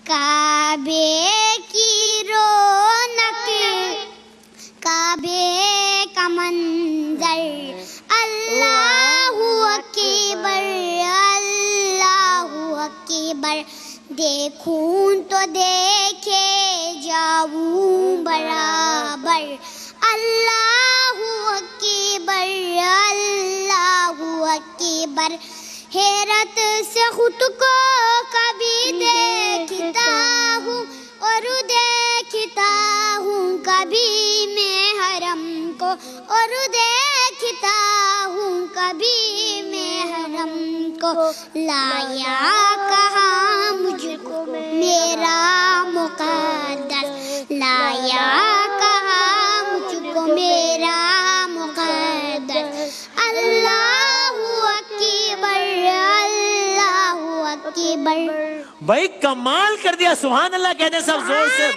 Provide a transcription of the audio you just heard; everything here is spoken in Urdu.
کعبے کی رونق، کعبے کا منظر، اللہ اکبر اللہ اکبر، دیکھوں تو دیکھے جاؤں برابر، اللہ اکبر اللہ اکبر، حیرت سے خود کو کبھی دیکھتا ہوں اور دیکھتا ہوں کبھی میں حرم کو، اور دیکھتا ہوں کبھی میں حرم کو، لایا کہاں مجھ کو میرا مقدس، لایا کہاں مجھ کو میرا مقدس، اللہ اکبر اللہ اکبر۔ بھائی کمال کر دیا، سبحان اللہ کہتے ہیں سب زور سے۔